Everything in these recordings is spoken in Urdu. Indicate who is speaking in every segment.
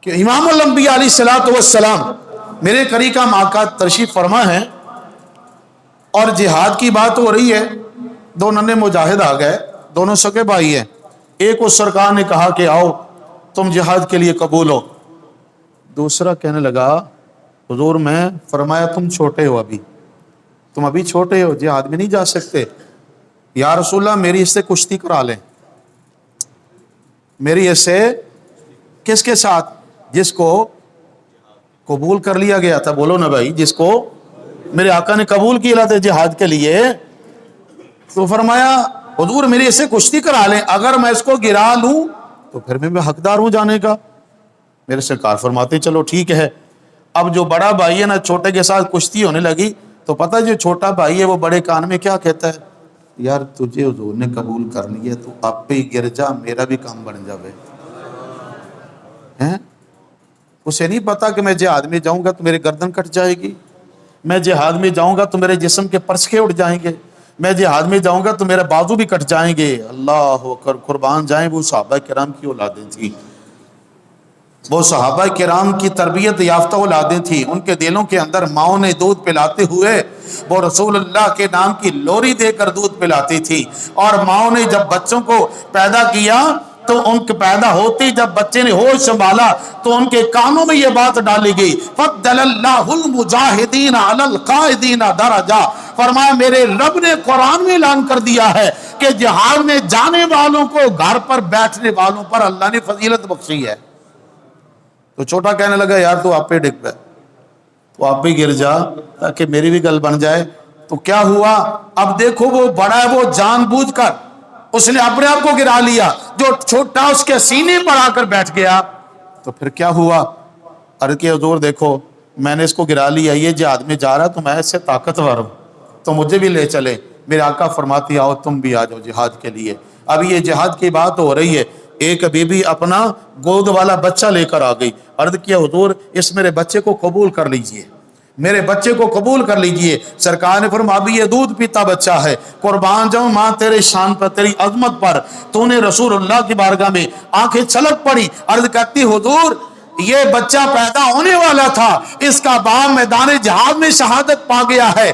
Speaker 1: کہ امام الانبیاء علیہ الصلوۃ والسلام میرے قریب کا آقا تشریف فرما ہے اور جہاد کی بات ہو رہی ہے. دو ننے مجاہد آ گئے, دونوں سگے بھائی ہیں. ایک اس سرکار نے کہا کہ آؤ تم جہاد کے لیے قبول ہو. دوسرا کہنے لگا حضور میں. فرمایا تم چھوٹے ہو, تم ابھی چھوٹے ہو, جہاد میں نہیں جا سکتے. یا رسول اللہ میری اس سے کشتی کرا لیں. میری اس سے کس کے ساتھ؟ جس کو قبول کر لیا گیا تھا. بولو نا بھائی, جس کو میرے آقا نے قبول کیا تھا جہاد کے لیے. تو فرمایا حضور میری اس سے کشتی کرا لیں, اگر میں اس کو گرا لوں تو پھر میں حقدار ہوں جانے کا. میرے سرکار فرماتے چلو ٹھیک ہے. اب جو بڑا بھائی ہے نا, چھوٹے کے ساتھ کشتی ہونے لگی تو پتہ جو چھوٹا بھائی ہے وہ بڑے کان میں کیا کہتا ہے, یار تجھے حضور نے قبول کر لیا تو آپ پہ ہی گر جا, میرا بھی کام بن جاوے. اسے نہیں پتا کہ میں جہاد میں جاؤں گا تو میرے گردن کٹ جائے گی, میں جہاد میں جاؤں گا تو میرے جسم کے پرسکے اٹھ جائیں گے, میں جہاد میں جاؤں گا تو میرے بازو بھی کٹ جائیں گے. اللہ اکبر, قربان جائیں وہ صحابہ کرام کی اولادیں تھیں, وہ صحابہ کرام کی تربیت یافتہ اولادیں تھیں. ان کے دلوں کے اندر ماؤں نے دودھ پلاتے ہوئے وہ رسول اللہ کے نام کی لوری دے کر دودھ پلاتی تھی. اور ماؤں نے جب بچوں کو پیدا کیا تو ان کے پیدا ہوتے جب بچے نے ہوش سنبھالا تو ان کے کانوں میں یہ بات ڈالی گئی, فضل اللہ المجاہدین علی القائدین درجہ. فرمایا میرے رب نے قرآن میں اعلان کر دیا ہے کہ جہاد میں جانے والوں کو گھر پر بیٹھنے والوں پر اللہ نے فضیلت بخشی ہے. تو چھوٹا کہنے لگا یار تو آپ پہ ڈگ پہ, تو آپ پہ گر جا تاکہ میری بھی گل بن جائے. تو کیا ہوا, اب دیکھو وہ بڑا ہے, وہ جان بوجھ کر اس نے اپنے آپ کو گرا لیا, جو چھوٹا اس کے سینے پر آ کر بیٹھ گیا. تو پھر کیا ہوا, عرض کہ حضور دیکھو میں نے اس کو گرا لیا, یہ جہاد میں جا رہا تو میں اس سے طاقتور ہوں تو مجھے بھی لے چلے. میرے آقا فرماتی آؤ تم بھی آ جاؤ جہاد کے لیے. اب یہ جہاد کی بات ہو رہی ہے, ایک بی بی اپنا گود والا بچہ لے کر آ گئی. عرض کیا حضور اس میرے بچے کو قبول کر لیجئے, میرے بچے کو قبول کر لیجئے. سرکار نے فرمایا ابھی یہ دودھ پیتا بچہ ہے, قربان جاؤں ماں تیرے شان پر, تیری عظمت پر. تو نے رسول اللہ کی بارگاہ میں آنکھیں چھلک پڑی. عرض کرتی حضور یہ بچہ پیدا ہونے والا تھا, اس کا باپ میدان جہاد میں شہادت پا گیا ہے,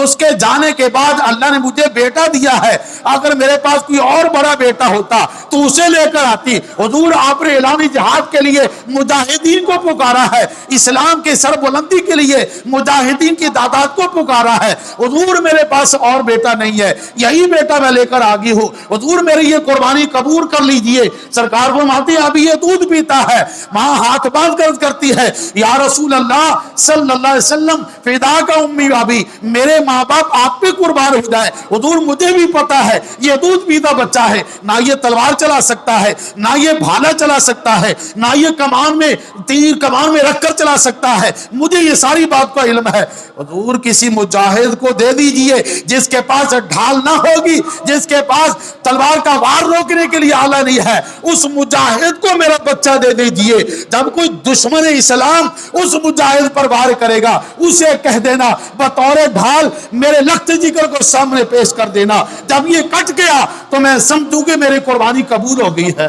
Speaker 1: اس کے جانے کے بعد اللہ نے مجھے بیٹا دیا ہے. اگر میرے پاس کوئی اور بڑا بیٹا ہوتا تو اسے لے کر آتی. حضور آپ نے اعلان جہاد کے لیے مجاہدین کو پکارا ہے, اسلام کے سربلندی کے لیے مجاہدین کی تعداد کو پکارا ہے. حضور میرے پاس اور بیٹا نہیں ہے, یہی بیٹا میں لے کر آگی ہوں, حضور میری یہ قربانی قبول کر لیجئے. سرکار فرماتی ابھی یہ دودھ پیتا ہے. ماں ہاتھ باندھ کر کرتی ہے یا رسول اللہ صلی اللہ علیہ وسلم فدا کا امی بابی, میرے ماں باپ آپ پہ قربان ہو جائے. حضور مجھے بھی پتا ہے یہ دودھ پیتا بچہ ہے, نہ یہ تلوار چلا سکتا ہے, نہ یہ بھالا چلا سکتا ہے, نہ یہ کمان میں تیر کمان میں رکھ کر چلا سکتا ہے, مجھے یہ ساری بات کا علم ہے. حضور کسی مجاہد کو دے دیجئے جس کے پاس ڈھال نہ ہوگی, جس کے پاس تلوار کا وار روکنے کے لیے آلہ نہیں ہے, اس مجاہد کو میرا بچہ دے دیجئے. جب کوئی دشمن اسلام اس مجاہد پر وار کرے گا اسے کہہ دینا بطور ڈھال میرے لخت جگر کو سامنے پیش کر دینا, جب یہ کٹ گیا تو میں سمجھوں کہ میری قربانی قبول ہو گئی ہے.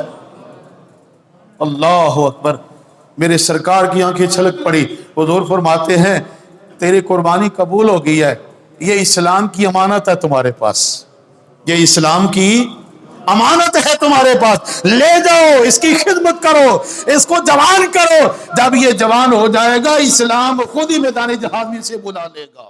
Speaker 1: اللہ اکبر, میرے سرکار کی آنکھیں چھلک پڑی. حضور فرماتے ہیں تیری قربانی قبول ہو گئی ہے, یہ اسلام کی امانت ہے تمہارے پاس, یہ اسلام کی امانت ہے تمہارے پاس, لے جاؤ اس کی خدمت کرو, اس کو جوان کرو. جب یہ جوان ہو جائے گا اسلام خود ہی میدان جہاد میں سے بلا لے گا.